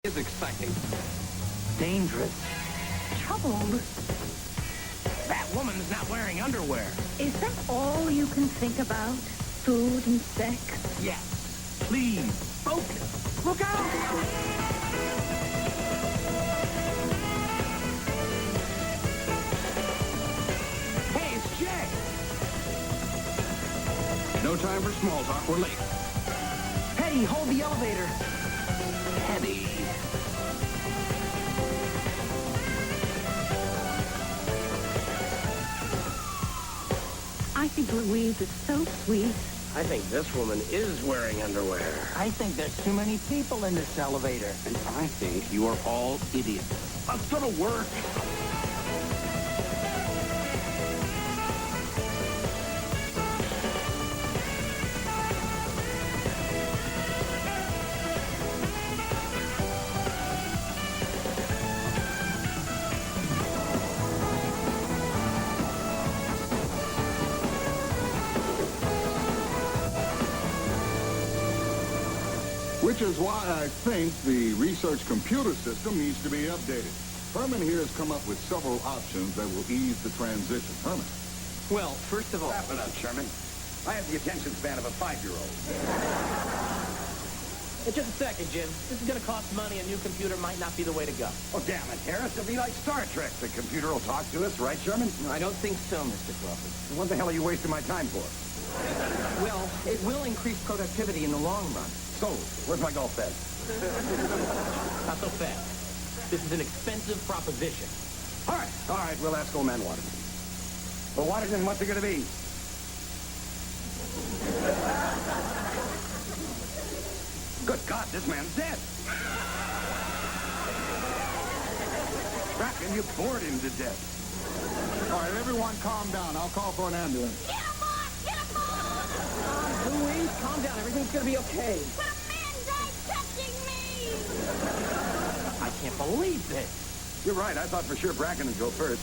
Is exciting. Dangerous. Troubled. That woman's not wearing underwear. Is that all you can think about? Food and sex? Yes. Please, focus. Look out! Hey, it's Jay. No time for small talk. We're late. Hetty, hold the elevator. Hetty. I think Louise is so sweet. I think this woman is wearing underwear. I think there's too many people in this elevator. And I think you are all idiots. That's gonna work. Which is why I think the research computer system needs to be updated. Herman here has come up with several options that will ease the transition. Herman. Well, first of all... Wrap it up, Sherman. I have the attention span of a 5-year-old. Just a second, Jim. This is going to cost money. A new computer might not be the way to go. Oh, damn it, Harris. It'll be like Star Trek. The computer will talk to us, right, Sherman? No, I don't think so, Mr. Crawford. What the hell are you wasting my time for? Well, it will increase productivity in the long run. So, where's my golf bag? Not so fast. This is an expensive proposition. All right, we'll ask old man Waterton. Well, Waterton, what's it going to be? Good God, this man's dead. Bracken, you bored him to death. All right, everyone calm down. I'll call for an ambulance. Get him off! Get him off! Louise, calm down. Everything's going to be okay. But a man died touching me! I can't believe this. You're right. I thought for sure Bracken would go first.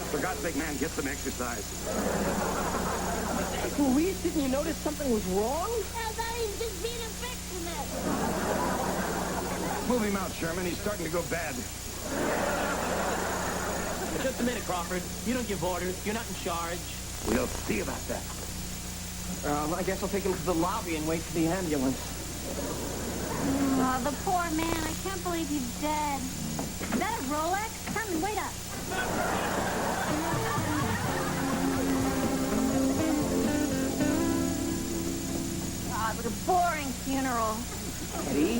For God's sake, man, get some exercise. Louise, didn't you notice something was wrong? I thought he was just being affectionate. Move him out, Sherman. He's starting to go bad. Just a minute, Crawford. You don't give orders. You're not in charge. We'll see about that. I guess I'll take him to the lobby and wait for the ambulance. Oh, the poor man. I can't believe he's dead. Is that a Rolex? Herman, wait up. God, what a boring funeral. Hetty,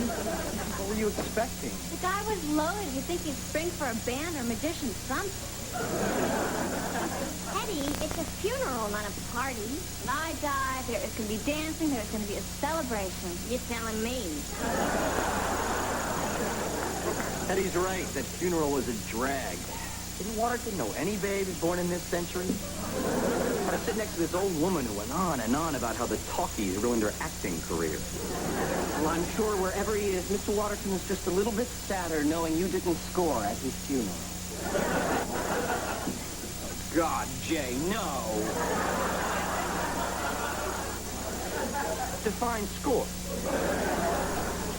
what were you expecting? The guy was loaded. You'd think he'd spring for a band or magician something. Hetty, it's a funeral, not a party. When I die, there is going to be dancing, there's going to be a celebration. You're telling me. Hetty's right. That funeral was a drag. Didn't Waterton know any babes born in this century? I sit next to this old woman who went on and on about how the talkies ruined her acting career. Well, I'm sure wherever he is, Mr. Waterton is just a little bit sadder knowing you didn't score at his funeral. God, Jay, no. Define score.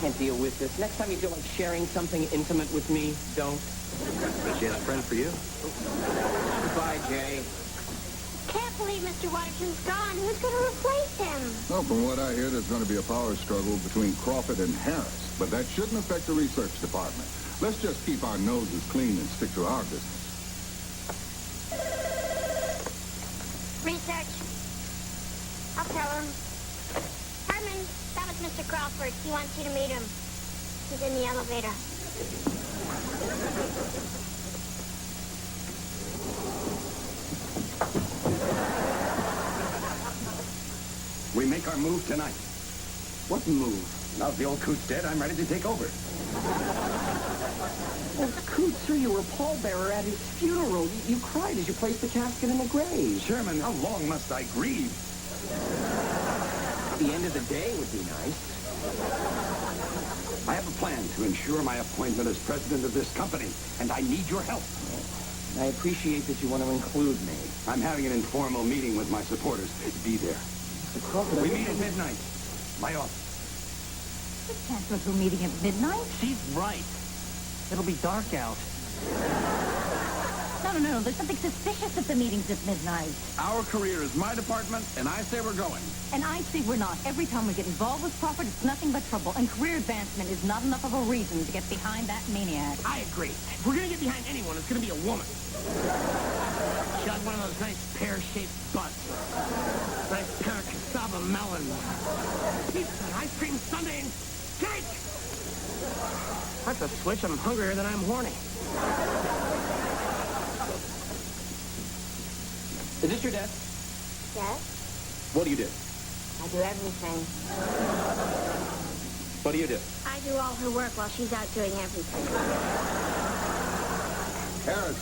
Can't deal with this. Next time you feel like sharing something intimate with me, don't. She has a friend for you. Goodbye, Jay. Can't believe Mr. Waterton's gone. Who's going to replace him? Well, from what I hear, there's going to be a power struggle between Crawford and Harris. But that shouldn't affect the research department. Let's just keep our noses clean and stick to our business. Research. I'll tell him. Herman, that was Mr. Crawford. He wants you to meet him. He's in the elevator. We make our move tonight. What move? Now that the old coot's dead, I'm ready to take over. Well, Coot, sir, you were a pallbearer at his funeral. You cried as you placed the casket in the grave. Sherman, how long must I grieve? The end of the day would be nice. I have a plan to ensure my appointment as president of this company, and I need your help. I appreciate that you want to include me. I'm having an informal meeting with my supporters. Be there. Mr. Crawford, I We meet at midnight. My office. 'Cause, Mr. Crawford, I think you're... Sherman, I'll see you in 5 minutes. 5 minutes? We can't go to a meeting at midnight. She's right. It'll be dark out. No. There's something suspicious at the meetings at midnight. Our career is my department, and I say we're going. And I say we're not. Every time we get involved with Crawford, it's nothing but trouble. And career advancement is not enough of a reason to get behind that maniac. I agree. If we're gonna get behind anyone, it's gonna be a woman. She has one of those nice pear-shaped butts. Nice pair of cassava melons. Pizza, ice cream, sundae, and cake! That's a switch. I'm hungrier than I'm horny. Is this your desk? Yes, What do you do? I do everything. What do you do? I do all her work while she's out doing everything. Harris,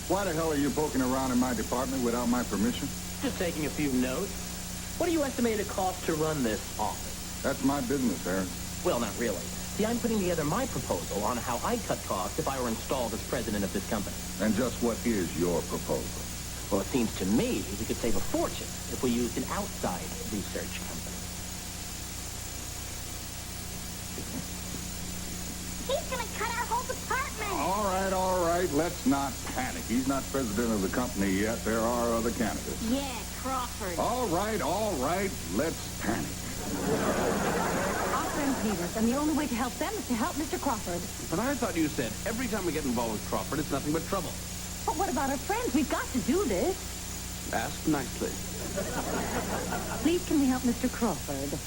why the hell are you poking around in my department without my permission? Just taking a few notes. What do you estimate it costs to run this office? That's my business, Harris. Well, not really. See, I'm putting together my proposal on how I'd cut costs if I were installed as president of this company. And just what is your proposal? Well, it seems to me we could save a fortune if we used an outside research company. He's gonna cut our whole department. All right. Let's not panic. He's not president of the company yet. There are other candidates. Yeah, Crawford. All right. Let's panic. Our friends need us, and the only way to help them is to help Mr. Crawford. But I thought you said every time we get involved with Crawford, it's nothing but trouble. But what about our friends? We've got to do this. Ask nicely. Please, can we help Mr. Crawford?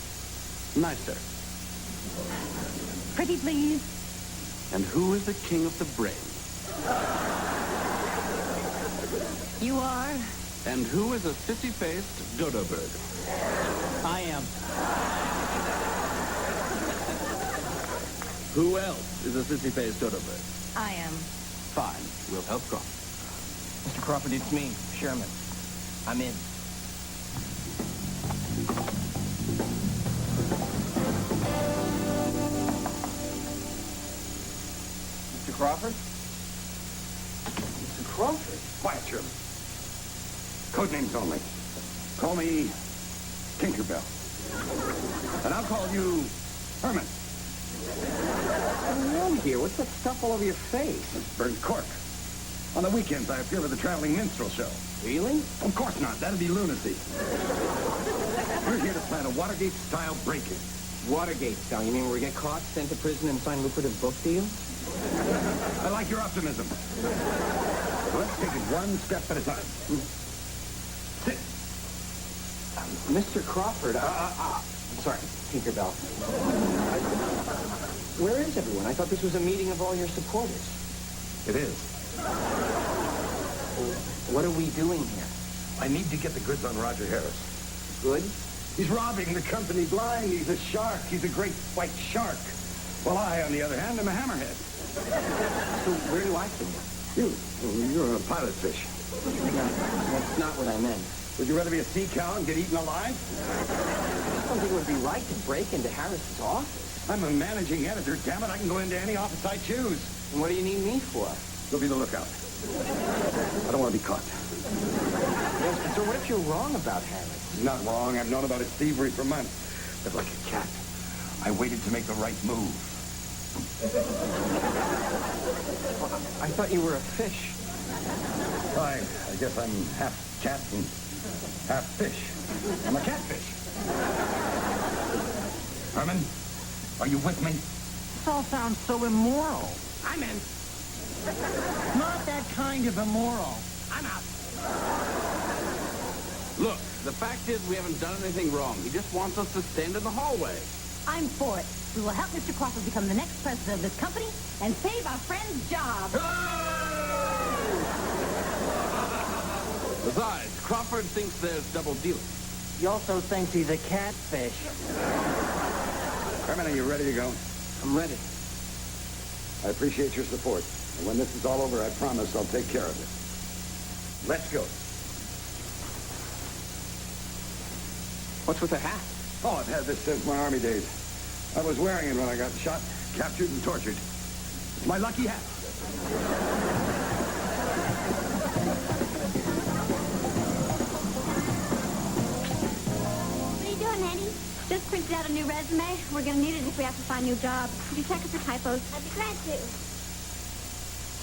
Nicer. Pretty please. And who is the king of the brain? You are? And who is a sissy-faced dodo bird? I am. Who else is a sissy-faced dodo bird? I am. Fine. We'll help Crawford. Mr. Crawford, it's me, Sherman. I'm in. Mr. Crawford? Mr. Crawford? Quiet, Sherman. Code names only. Call me Tinkerbell. And I'll call you Herman. What's wrong here? What's that stuff all over your face? It's burned cork. On the weekends, I appear with a traveling minstrel show. Really? Of course not. That'd be lunacy. We're here to plan a Watergate-style break-in. Watergate style. You mean where we get caught, sent to prison, and sign lucrative book deals? I like your optimism. Let's take it one step at a time. Sit. Mr. Crawford, I'm sorry, Tinkerbell. Where is everyone? I thought this was a meeting of all your supporters. It is. What are we doing here? I need to get the goods on Roger Harris. Good? He's robbing the company blind. He's a shark. He's a great white shark. Well, I, on the other hand, am a hammerhead. So where do I fit in? You're a pilot fish. That's not what I meant. Would you rather be a sea cow and get eaten alive? I don't think it would be right to break into Harris's office. I'm a managing editor. Damn it, I can go into any office I choose. And what do you need me for? You'll be the lookout. I don't want to be caught. Yes, so what if you're wrong about Harris? He's not wrong. I've known about his thievery for months. But like a cat, I waited to make the right move. I thought you were a fish. I guess I'm half cat and half fish. I'm a catfish. Herman, are you with me? This all sounds so immoral. I'm in. Not that kind of immoral. I'm out. Look, the fact is we haven't done anything wrong. He just wants us to stand in the hallway. I'm for it. We will help Mr. Crawford become the next president of this company and save our friend's job. Besides, Crawford thinks there's double dealing. He also thinks he's a catfish. Herman, are you ready to go? I'm ready. I appreciate your support. And when this is all over, I promise I'll take care of it. Let's go. What's with the hat? Oh, I've had this since my Army days. I was wearing it when I got shot, captured, and tortured. It's my lucky hat. What are you doing, Eddie? Just printed out a new resume. We're going to need it if we have to find new jobs. Could you check it for typos? I'd be glad to.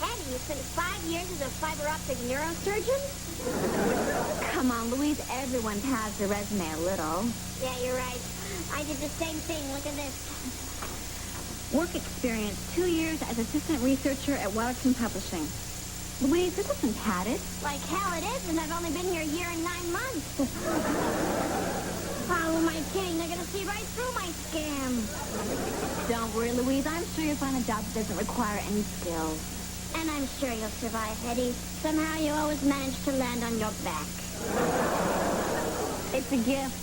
Hattie, you spent 5 years as a fiber optic neurosurgeon? Come on, Louise. Everyone pads their resume a little. Yeah, you're right. I did the same thing. Look at this. Work experience, 2 years as assistant researcher at Watertongate Publishing. Louise, this isn't padded. Like hell it is, and I've only been here a year and 9 months. Oh, who am I kidding? They're going to see right through my scam. Don't worry, Louise. I'm sure you'll find a job that doesn't require any skills. And I'm sure you'll survive, Hetty. Somehow you always manage to land on your back. It's a gift.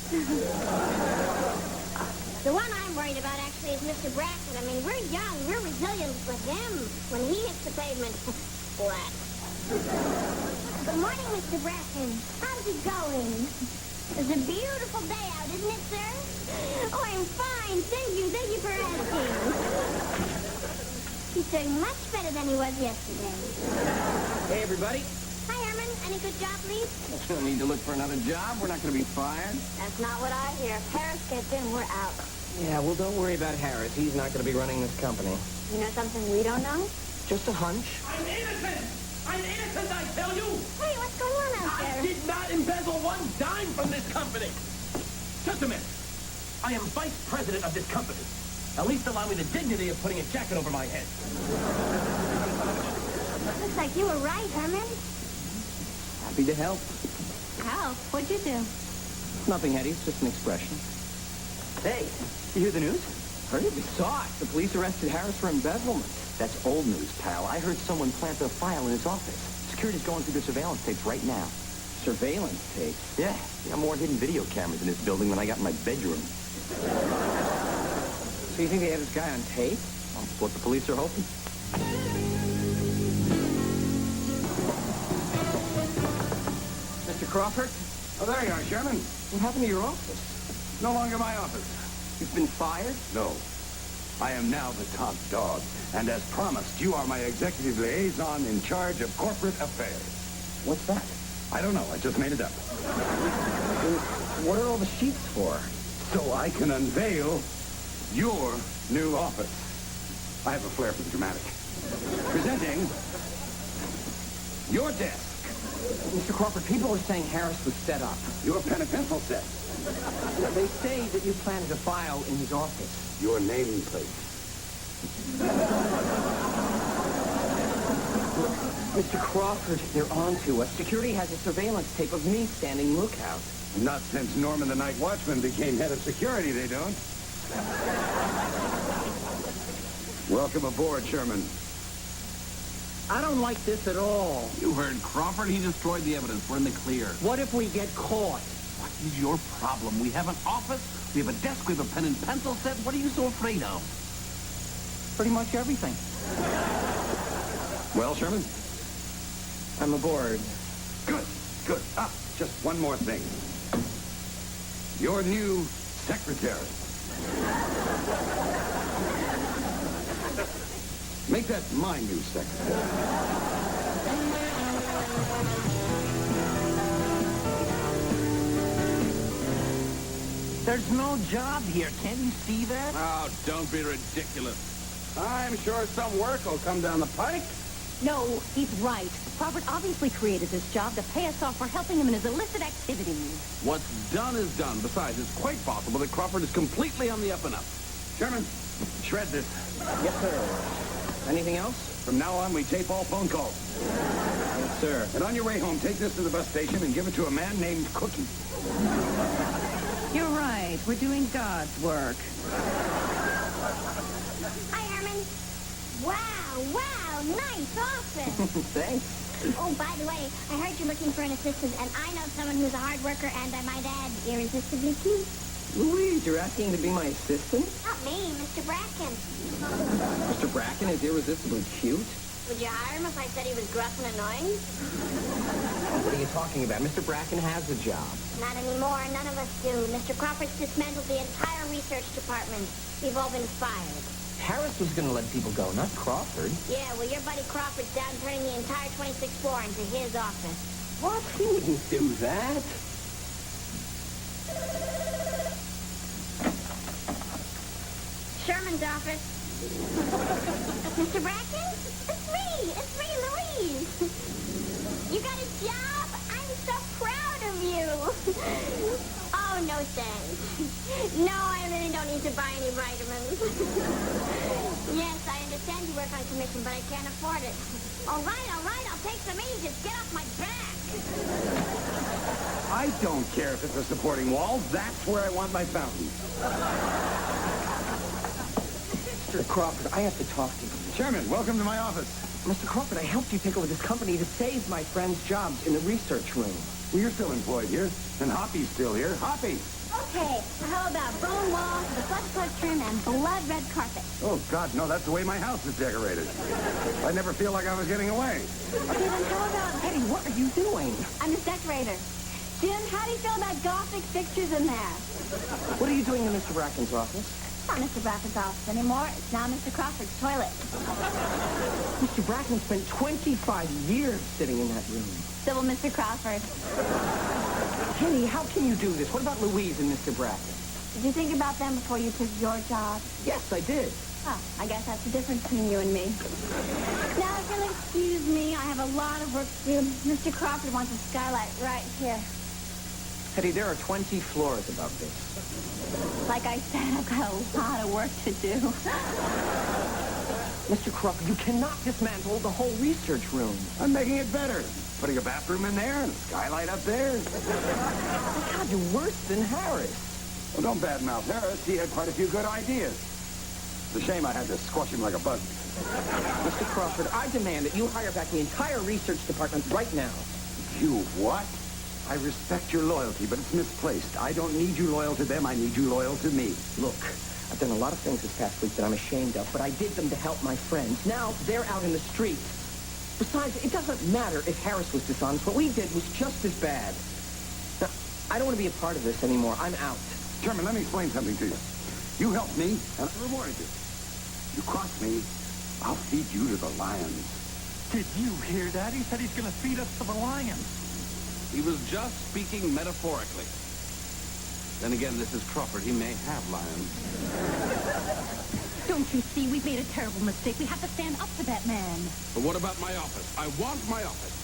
The one I'm worried about, actually, is Mr. Brackett. I mean, we're young. We're resilient with him. When he hits the pavement, flat. Good morning, Mr. Bracken. How's it going? It's a beautiful day out, isn't it, sir? Oh, I'm fine. Thank you. Thank you for asking. He's doing much better than he was yesterday. Hey, everybody. Hi, Herman. Any good job leads? We don't need to look for another job. We're not going to be fired. That's not what I hear. If Harris gets in, we're out. Yeah, well, don't worry about Harris. He's not going to be running this company. You know something we don't know? Just a hunch. I'm innocent! I'm innocent, I tell you! Hey, what's going on out I there? did not embezzle one dime from this company! Just a minute. I am vice president of this company. At least allow me the dignity of putting a jacket over my head. Looks like you were right, Herman. Happy to help. How? What'd you do? Nothing, Hetty. It's just an expression. Hey, you hear the news? Heard it? We saw it. The police arrested Harris for embezzlement. That's old news, pal. I heard someone plant a file in his office. Security's going through their surveillance tapes right now. Surveillance tapes? Yeah, got more hidden video cameras in this building than I got in my bedroom. So you think they have this guy on tape? Well, that's what the police are hoping. Mr. Crawford? Oh, there you are, Sherman. What happened to your office? No longer my office. You've been fired? No. I am now the top dog. And as promised, you are my executive liaison in charge of corporate affairs. What's that? I don't know. I just made it up. What are all the sheets for? So I can unveil your new office. I have a flair for the dramatic. Presenting your desk. Mr. Crawford, people are saying Harris was set up. Your pen and pencil set. They say that you planted a file in his office. Your nameplate. Mr. Crawford, they're on to us. Security has a surveillance tape of me standing lookout. Not since Norman the Night Watchman became head of security, they don't. Welcome aboard, Sherman. I don't like this at all. You heard Crawford. He destroyed the evidence. We're in the clear. What if we get caught? What is your problem? We have an office. We have a desk. We have a pen and pencil set. What are you so afraid of? Pretty much everything. Well, Sherman? I'm aboard. Good, good. Ah, just one more thing. Your new secretary. Make that my new secretary. There's no job here. Can't you see that? Oh, don't be ridiculous. I'm sure some work will come down the pike. No, he's right. Crawford obviously created this job to pay us off for helping him in his illicit activities. What's done is done. Besides, it's quite possible that Crawford is completely on the up and up. Sherman, shred this. Yes, sir. Anything else? From now on, we tape all phone calls. Yes, sir. And on your way home, take this to the bus station and give it to a man named Cookie. You're right. We're doing God's work. Hi, Herman. Wow, nice office. Thanks. Oh, by the way, I heard you're looking for an assistant, and I know someone who's a hard worker and, I might add, irresistibly cute. Louise, you're asking to be my assistant? Not me, Mr. Bracken. Mr. Bracken is irresistibly cute? Would you hire him if I said he was gruff and annoying? What are you talking about? Mr. Bracken has a job. Not anymore. None of us do. Mr. Crawford's dismantled the entire research department. We've all been fired. Harris was going to let people go, not Crawford. Yeah, well, your buddy Crawford's down turning the entire 26th floor into his office. What? He wouldn't do that. Brackens' office. Mr. Bracken? It's me, Louise. You got a job? I'm so proud of you. Oh, no thanks. No, I really don't need to buy any vitamins. Yes, I understand you work on commission, but I can't afford it. All right, I'll take some easy. Just get off my back. I don't care if it's a supporting wall. That's where I want my fountain. Mr. Crawford, I have to talk to you. Chairman, welcome to my office. Mr. Crawford, I helped you take over this company to save my friend's jobs in the research room. Well, you're still employed here, and Hoppy's still here. Hoppy! Okay, how about bone walls, the flux trim, and blood red carpet? Oh, God, no, that's the way my house is decorated. I never feel like I was getting away. Okay, then how about... Eddie, what are you doing? I'm his decorator. Jim, how do you feel about Gothic fixtures in there? What are you doing in Mr. Bracken's office? It's not Mr. Bracken's office anymore. It's now Mr. Crawford's toilet. Mr. Bracken spent 25 years sitting in that room. So will Mr. Crawford. Henny, how can you do this? What about Louise and Mr. Bracken? Did you think about them before you took your job? Yes, I did. Oh, I guess that's the difference between you and me. Now, if you'll excuse me, I have a lot of work to do. Mr. Crawford wants a skylight right here. Hetty, there are 20 floors above this. Like I said, I've got a lot of work to do. Mr. Crawford, you cannot dismantle the whole research room. I'm making it better. Putting a bathroom in there and a skylight up there. God, you're worse than Harris. Well, don't badmouth Harris. He had quite a few good ideas. It's a shame I had to squash him like a bug. Mr. Crawford, I demand that you hire back the entire research department right now. You what? I respect your loyalty, but it's misplaced. I don't need you loyal to them. I need you loyal to me. Look, I've done a lot of things this past week that I'm ashamed of, but I did them to help my friends. Now they're out in the street. Besides, it doesn't matter if Harris was dishonest. What we did was just as bad. Now, I don't want to be a part of this anymore. I'm out. Chairman, let me explain something to you. You helped me, and I rewarded you. You crossed me, I'll feed you to the lions. Did you hear that? He said he's going to feed us to the lions. He was just speaking metaphorically. Then again, this is Crawford. He may have lions. Don't you see? We've made a terrible mistake. We have to stand up to that man. But what about my office? I want my office.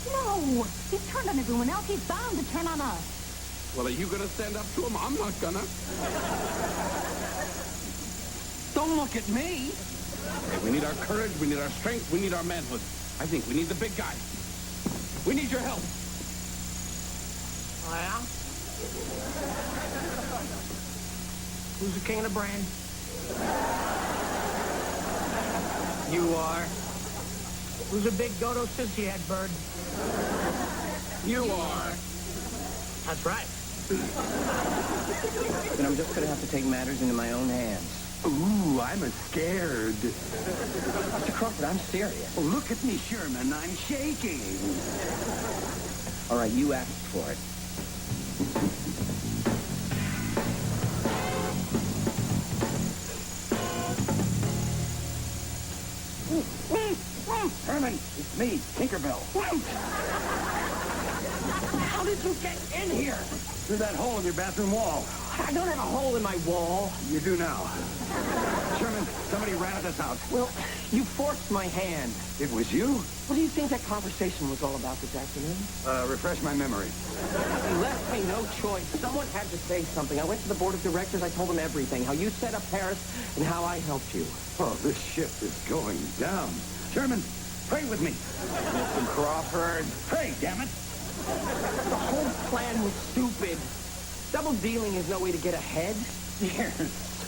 No! He's turned on everyone else. He's bound to turn on us. Well, are you going to stand up to him? I'm not gonna. Don't look at me. Okay, we need our courage. We need our strength. We need our manhood. I think we need the big guy. We need your help. Oh, yeah? Who's the king of the brain? You are. Who's a big dodo sissy head bird? You are. That's right. Then I'm just going to have to take matters into my own hands. Ooh, I'm scared. Mr. Crawford, I'm serious. Oh, look at me, Sherman. I'm shaking. All right, you asked for it. Herman, it's me, Tinkerbell. How did you get in here? Through that hole in your bathroom wall. I don't have a hole in my wall. You do now. Sherman, somebody ran at this house. Well, you forced my hand. It was you? What do you think that conversation was all about this afternoon? Refresh my memory. You left me no choice. Someone had to say something. I went to the board of directors. I told them everything. How you set up Harris and how I helped you. Oh, this ship is going down. Sherman, pray with me. Mr. Crawford. Pray, damn it. The whole plan was stupid. Double dealing is no way to get ahead. Dear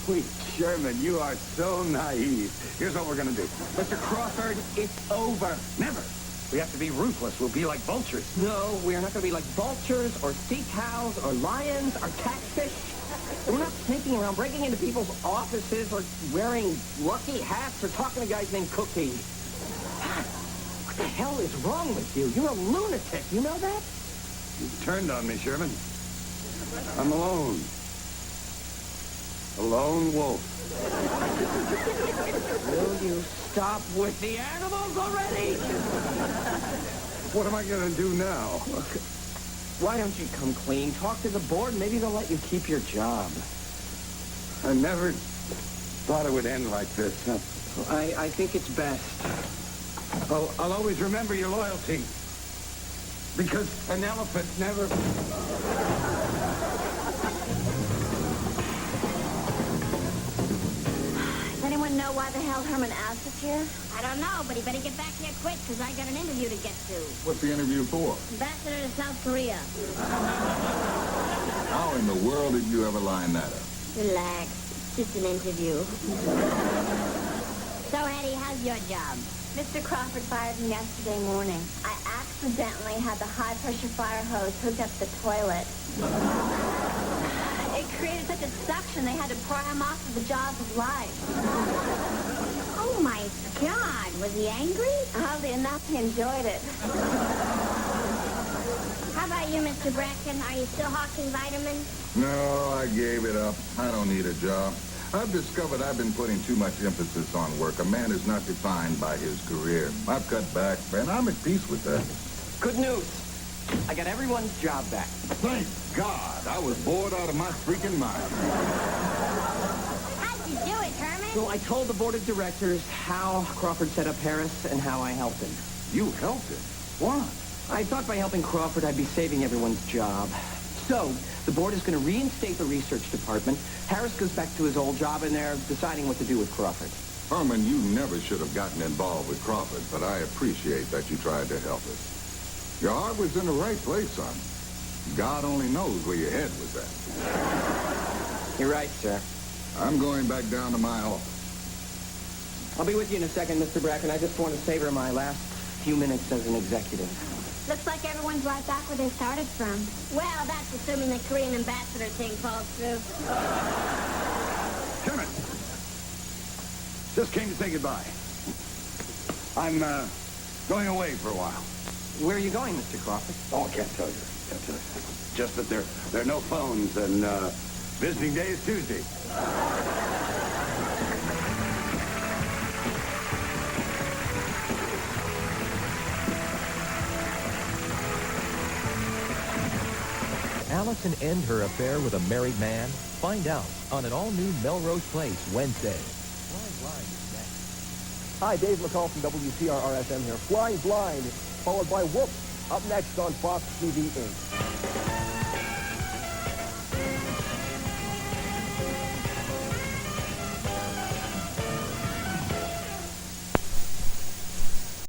sweet Sherman, you are so naive. Here's what we're going to do. Mr. Crawford, it's over. Never. We have to be ruthless. We'll be like vultures. No, we are not going to be like vultures or sea cows or lions or catfish. We're not sneaking around, breaking into people's offices or wearing lucky hats or talking to guys named Cookie. What the hell is wrong with you? You're a lunatic. You know that? You turned on me, Sherman. I'm alone. A lone wolf. Will you stop with the animals already? What am I going to do now? Look, why don't you come clean? Talk to the board. Maybe they'll let you keep your job. I never thought it would end like this. I think it's best. I'll always remember your loyalty. Because an elephant never... Does anyone know why the hell Herman'S is here? I don't know, but he better get back here quick, because I got an interview to get to. What's the interview for? Ambassador to South Korea. How in the world did you ever line that up? Relax. Just an interview. So, Eddie, how's your job? Mr. Crawford fired me yesterday morning. I accidentally had the high-pressure fire hose hooked up the toilet. It created such a suction they had to pry him off of the jaws of life. Oh, my God. Was he angry? Oddly enough, he enjoyed it. How about you, Mr. Bracken? Are you still hawking vitamins? No, I gave it up. I don't need a job. I've discovered I've been putting too much emphasis on work. A man is not defined by his career. I've cut back, and I'm at peace with that. Good news. I got everyone's job back. Thank God. I was bored out of my freaking mind. How'd you do it, Herman? So I told the board of directors how Crawford set up Harris and how I helped him. You helped him. What? I thought by helping Crawford, I'd be saving everyone's job. So, the board is going to reinstate the research department. Harris goes back to his old job, and they're deciding what to do with Crawford. Herman, you never should have gotten involved with Crawford, but I appreciate that you tried to help us. Your heart was in the right place, son. God only knows where your head was at. You're right, sir. I'm going back down to my office. I'll be with you in a second, Mr. Bracken. I just want to savor my last few minutes as an executive. Looks like everyone's right back where they started from. Well, that's assuming the Korean ambassador thing falls through. Sherman! Just came to say goodbye. I'm, going away for a while. Where are you going, Mr. Crawford? Oh, I can't tell you. Can't tell you. Just that there are no phones, and, visiting day is Tuesday. Allison end her affair with a married man? Find out on an all-new Melrose Place Wednesday. Flying Blind is next. Hi, Dave McCall from WCRR-FM here. Flying Blind, followed by Whoop, up next on Fox TV Inc.